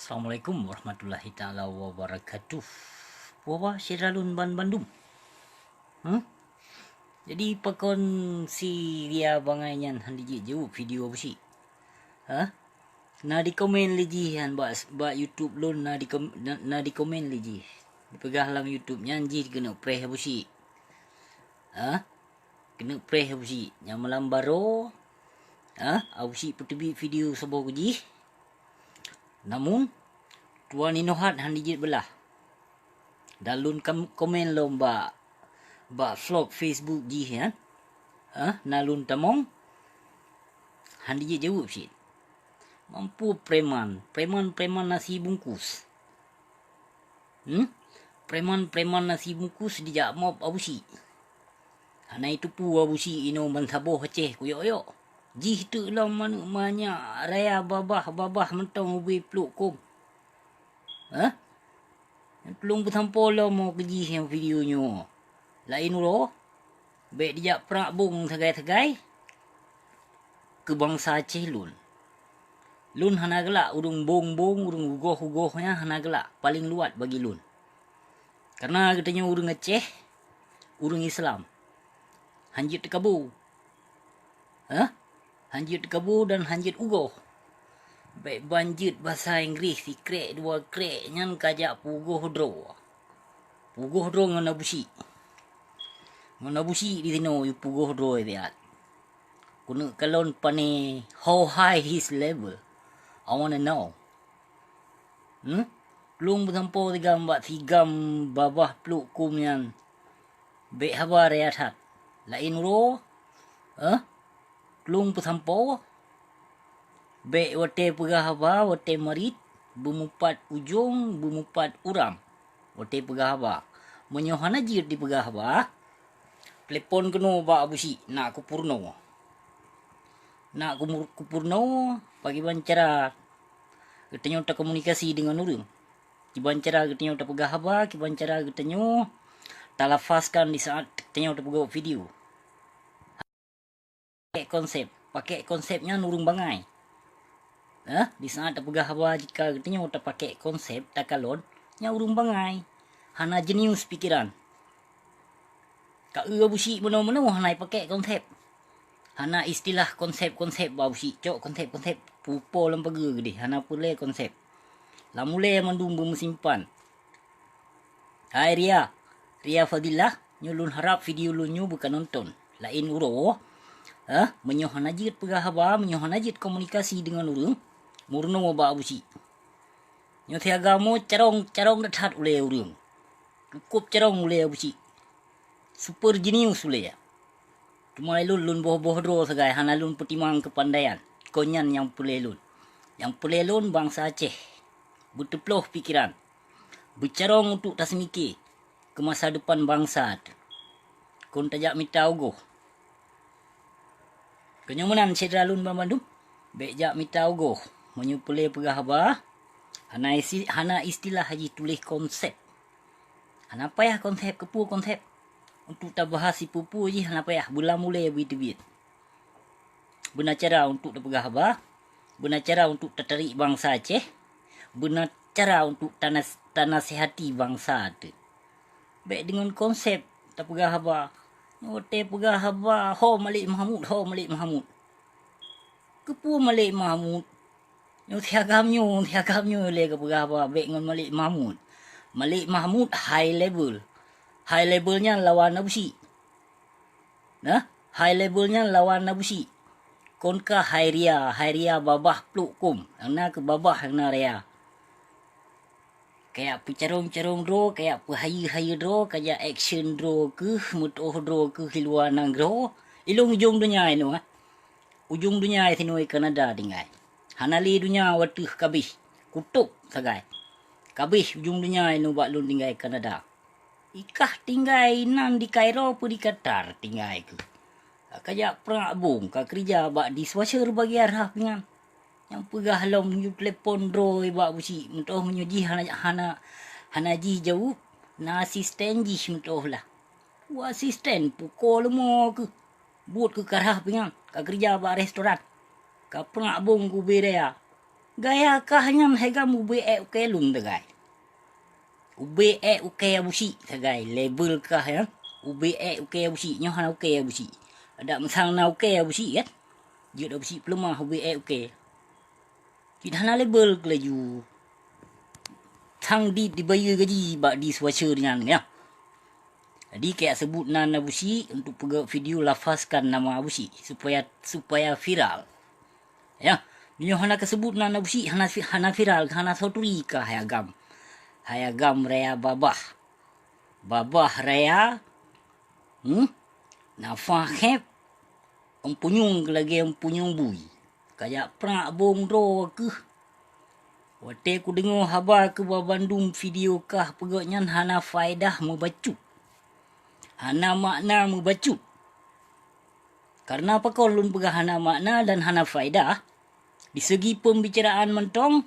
Assalamualaikum warahmatullahi taala wabarakatuh. Wawa Syiralun Bandung. Jadi pakon si dia bangayan handi jauh video apa sih? Na di komen lagi han ba YouTube lon na di komen lagi. Dipegah lang YouTube nyan ji kena preh apa sih? Kena preh apa sih? Yang melambaro apa sih petebi video sebab ji. Namun tuan inohat handi belah. Dalun komen lomba ba vlog Facebook ji kan. Nalun tamong handi jawab sih. Mampu preman nasi bungkus. Preman nasi bungkus dijak mob abu sih. Hana itu pu abu sih ino mensaboh ceh kuyo. Ji tu lah mana raya babah mentong ubi peluk kum. Pelung bersampo lah mau keji yang videonya. Lain ulo. Baik dia perak bung segai-segai. Kebangsa Aceh lun. Lun hana gelak urung bong-bong, urung ugoh-ugohnya hana gelak. Paling luat bagi lun. Karena katanya urung Aceh, urung Islam. Hanjit tekabu. Hanjit tekabu dan hanjit ugoh. Baik banjit bahasa Inggeris si krek dua krek nyan kajak pugoh dro. Pugoh dro ngana busi. Ngana busi di sini pugoh dro dia. Kuna kalon pane how high his level. I wanna know. Belum bersampo tigam babah peluk kum nyan. Baik habar rehat. Lain ro. Belum bersampo. Baik wate pegah haba, wate marit, bumupat ujung, bumupat uram. Wate pegah haba. Menyohana jir di pegah haba. Telepon kena ba abusi, nak ku purno. Nak ku purno, pagi bancara. Katanya tak komunikasi dengan orang. Kibancara katanya tak pegah haba, kibancara katanya tak lafazkan di saat katanya tak pegah video. Pakai konsepnya nurung bangai. Di saat tak pegah haba jika katanya tak pakai konsep tak kalon nya urung bangai. Hana jenius pikiran. Ka busi mana-mana hana pakai konsep. Hana istilah konsep-konsep busi. Cok konsep-konsep pupo lembaga gede. Hana pule konsep. Lamule mandum mesimpan. Hai Ria Fadilah, nyulun harap video lu nyu bukan nonton. Lain uro. Menyohan ajit pegah haba, menyohan ajit komunikasi dengan urung. Murno ba abusi. Nyo agamo carong dathat ule urung. Cukup carong ule abusi. Super genius ule ya. Cuma lun boh dro segai hana lun petimang kepandaian. Konyan yang pulelun. Yang pulelun bangsa Aceh. Berteploh pikiran. Bercarong untuk tasmiki ke masa depan bangsa. Kon tajak mita ugoh. Kenyomanan Syiralun Bandung. Bejak mita ugoh. Menyupule pegah haba. Hana istilah haji tulis konsep. Hana payah konsep kepu konsep. Untuk tak bahas si pupu je hana payah. Bulan mulai bit-bit. Benar cara untuk tak pegah haba. Benar cara untuk tertarik bangsa Aceh. Benar cara untuk tanasihati bangsa tu. Baik dengan konsep tak pegah haba. Ote pegah haba. Ho Malik Mahmud. Kepu Malik Mahmud. Yung tiagamnyo le ke pegah haba. Baik dengan Malik Mahmud. Malik Mahmud high level. High levelnya lawan Nabusi. High levelnya lawan Nabusi. Konka high ria babah peluk kum. Yang ke babah yang ria. Kayak pecarong-carong dro, kayak pehaya-haya dro, kayak action dro ke, mutoh dro ke luar nang dro. Ilung ujung dunia ini ujung dunia ini Kanada tinggal. Hanali dunia watuh kabih. Kutuk sagai. Kabih ujung dunia ini buat lun tinggal Kanada. Ikah tinggal nan di Cairo pun di Qatar tinggal ke. Kayak perak bung, kak kerja buat di swasher bagi arah pingan. Yang pegah long you telepon dro buat busi. Mentoh menyuji hana ji jauh. Na asisten ji mentoh lah. Asisten pukul mo ke. Buat ke karah pingan. Kak kerja buat restoran. Kak perak bung ku beda. Gaya kahnya hegam ube uke lun tegai. Ube uke busi tegai. Label kah ya. Ube uke busi. Nyo hana uke busi. Ada mesang na uke busi kan. Dia dah busi pelemah ube uke. Tidak hana label kelaju. Tang di dibayar gaji bak di swasher dengan ya. Jadi kayak sebut nana busi untuk pegak video lafazkan nama busi supaya viral. Ya. Nyo hana kesebut nana busi hana viral hana soturi ka hayagam. Hayagam raya babah. Babah raya nafahep empunyung lagi empunyung bui. Kayak prak bong ro ke. Wate ku dengar haba ke Bandung video kah pegaknya hana faedah membacu. Hana makna membacu. Karena apa kau lun pegah hana makna dan hana faedah? Di segi pembicaraan mentong,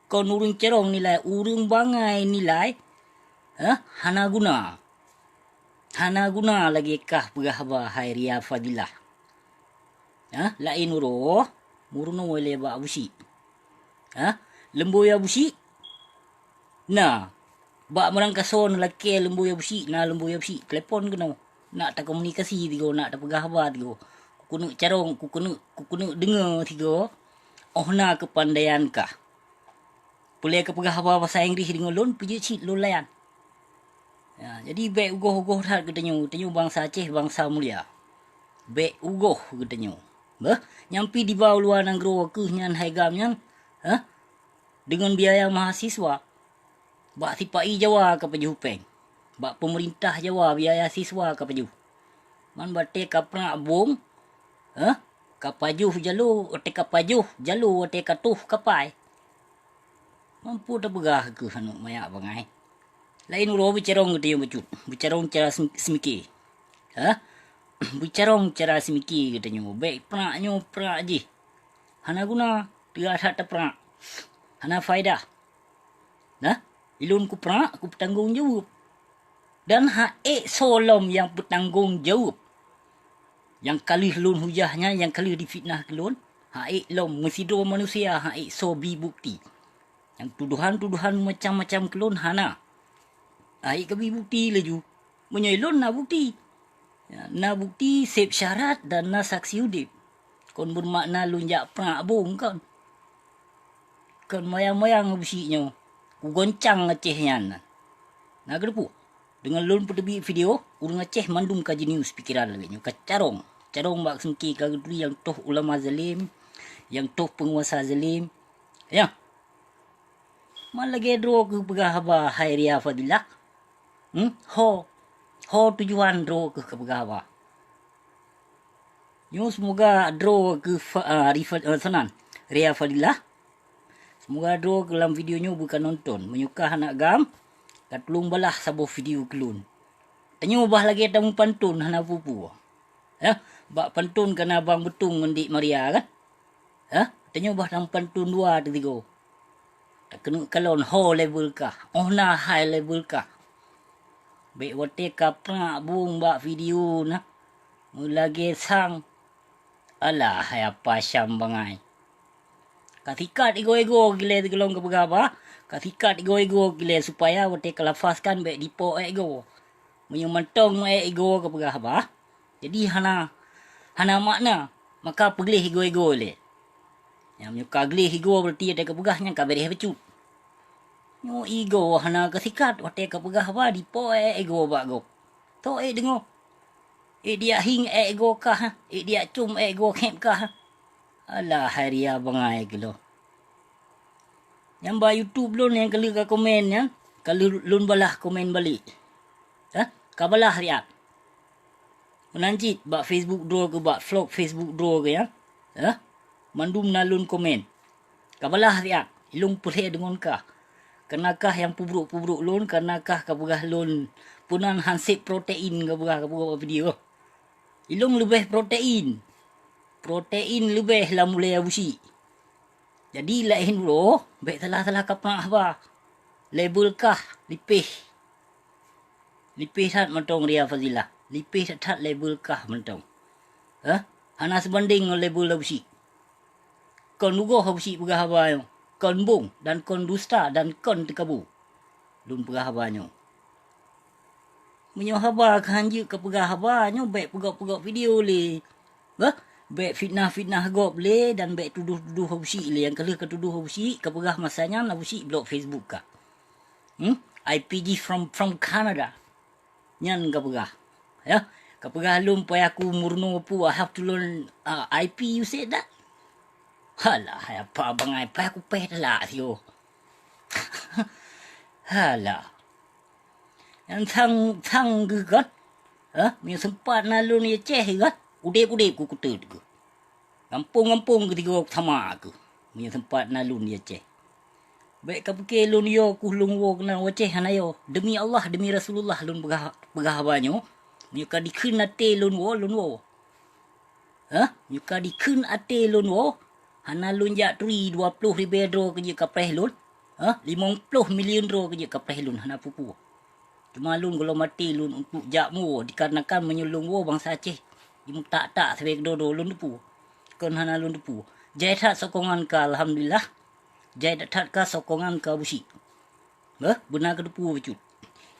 kau nurung cerong nilai, urung bangai nilai, hana guna. Hana guna lagi kah pegah haba hai Ria Fadilah. Lain uro, murno wale ba busi. Lembu ya busi. Nah, bak merang kason laki lembu ya busi, na lembu ya busi. Telepon kena. Nak tak komunikasi tigo, nak tak pegah haba tigo. Kukunu carong, kukunu dengar tigo. Oh na kepandaian kah. Boleh ke pegah haba bahasa Inggeris dengan lon, pergi cik lon layan. Ya, jadi baik ugoh-ugoh dah katanya. Katanya bangsa Aceh, bangsa mulia. Baik ugoh katanya. Nyampi di bawah luar negara ke nyan haigam nyan. Dengan biaya mahasiswa. Bak sipai Jawa ke Paju Hupeng. Bak pemerintah Jawa biaya siswa ke Paju. Man bate kaprak bom. Kapajuh jalu. Ote kapajuh jalu. Ote katuh kapai. Mampu dah begah ke hanuk mayak bangai. Lain uro bicarong ke dia becut. Bicarong cara semikir. Bicarong cara semikir katanya. Baik peraknya perak je. Hana guna. Dia ada perak. Hana faedah. Ilun ku perak, ku bertanggung jawab. Dan solom yang bertanggung jawab. Yang kali lun hujahnya, yang kali difitnah kelun. Lom mesidro manusia, sobi bukti. Yang tuduhan-tuduhan macam-macam kelun hana. Kebi bukti laju. Menyelon na bukti. Na bukti sep syarat dan na saksi udip. Kon bermakna lun jak perak bong kan. Kon mayang-mayang businya. Ku goncang Acehnya. Nah kedepu. Dengan lun pertebi video, urang Aceh mandum ka jenius pikiran lagi. Carong. Carong bak sengki ka gedri yang toh ulama zalim. Yang toh penguasa zalim. Ya. Mal lagi dro ke pegah haba hai Ria Fadilah. Ho tujuan dro ke pegah haba. Semoga dro ke Ria Fadilah. Semoga dro dalam videonya bukan nonton. Menyuka anak gam. Katulung balah sabuh video kelun. Tanya ubah lagi tamu pantun hana pupu. Bak pantun kena abang betung mendik Maria kan. Tanya ubah tamu pantun 2 3. Tak kena kalon ho level kah. Oh na high level kah. Baik wate kaprak bung bak video na. Mulagi sang. Alah hai apa syam bangai. Katikat ego-ego gila gelong ke begapa. Katikat ego-ego gila supaya wate kelafazkan baik dipo ego. Menyumentong ego ke begapa. Jadi hana makna. Maka pegelih ego-ego le. Yang menyuka gelih ego berarti ada kepegahnya kaberih becut. Nyo ego hana katikat wate ke begapa dipo ego bak go. To dengo. Dia hing ego kah. Dia cum ego kemp kah. Alah haria bangai kilo. Yang ba YouTube lun yang kali ka komen ya. Kali lun balah komen balik. Kabalah riak. Menanjit bak Facebook draw ke bak vlog Facebook draw ke ya. Mandum nalun komen. Kabalah riak. Ilung pulih dengan kah. Kenakah yang pubruk-pubruk lun. Kenakah kabugah lun. Punan hansip protein kabugah video. Ilung lebih protein. Protein lebih lah mulai busi. Jadi lain dulu. Baik telah kapang apa. Label kah. Lipih. Lipih tak mentong Ria Fadilah. Lipih tak label kah mentong. Hana sebanding label lah busi. Kau nugoh busi pegah apa yang. kon bung dan kon dusta dan kon tekabu. Lun pegah habanyo. Menyo haba kanju ke pegah habanyo baik pegak-pegak video le. Bah, baik fitnah-fitnah gop le dan baik tuduh-tuduh habusi le yang kalau ketuduh habusi ke pegah masanya habusi blog Facebook ka. IPG from Canada. Nyan ke pegah. Ya, ke pegah lum pai aku murno pu I have to learn IP you said that. Halah, apa bangai pai aku pai lah tio. Halah. Yang thang ke kan? Yang sempat nalun ya ceh kan? Udep-udep ku kutu ke. Kampung-kampung ketiga sama aku. Yang sempat nalun ya ceh. Baik ka peke lun yo ku lung wo kena waceh hanayo. Demi Allah, demi Rasulullah lun pegah banyo. Nyuka dikeun ate lun wo. Nyuka dikeun ate lun wo. Hana lun jak turi 20 ribu dro ke je kapreh lun. 50 million dro ke je kapreh lun hana pupu. Cuma lun kalau mati lun untuk jakmu dikarenakan menyulung wo bangsa Aceh. Imu tak sebeg dodo lun depu. Kon hana lun depu. Jai tak sokongan ka alhamdulillah. Jai tak ka sokongan ka busi. Benar ke depu becut.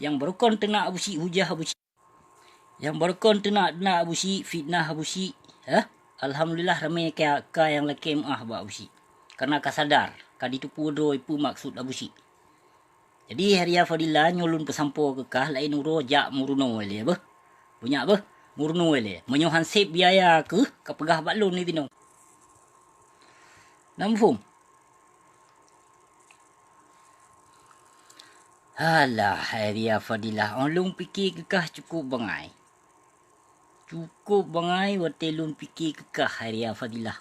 Yang berkon tenak busi hujah busi. Yang berkon tenak busi fitnah busi. Alhamdulillah ramai ka yang laki ba busi. Karena ka sadar ka ditupu do ipu maksud abusi. Jadi Haria Fadila nyolun pesampo ke kah lain uro jak muruno ele bah. Punya bah murno ele. Menyohan sep biaya ke pegah baklun ni tino. Namfum. Halah Haria Fadila onlung fikir ke kah cukup bangai. Cukup bangai watelun fikir ke kah Haria Fadila.